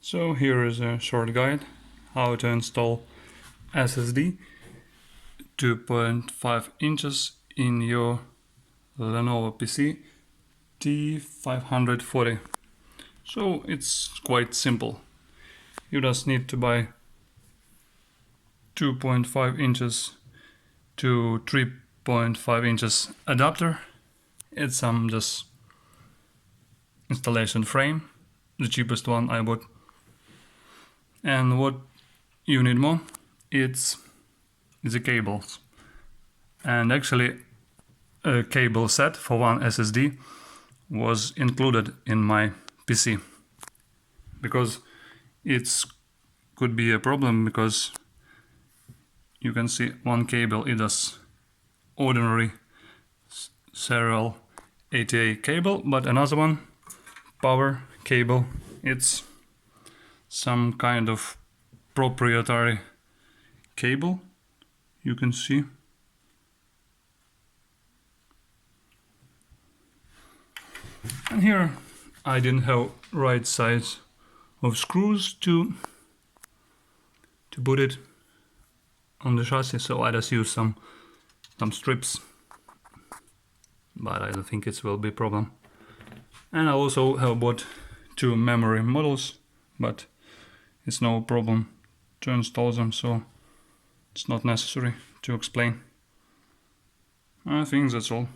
So here is a short guide how to install SSD 2.5 inches in your Lenovo PC T540. So it's quite simple. You just need to buy 2.5 inches to 3.5 inches adapter. It's some just installation frame, the cheapest one I bought. And what you need more, it's the cables. And actually a cable set for one SSD was included in my PC, because it could be a problem, because you can see one cable is just ordinary serial ATA cable, but another one, power cable, it's some kind of proprietary cable, you can see. And here I didn't have right size of screws to put it on the chassis, so I just used some strips, but I don't think it will be a problem. And I also have bought two memory models, but it's no problem to install them, so it's not necessary to explain. I think that's all.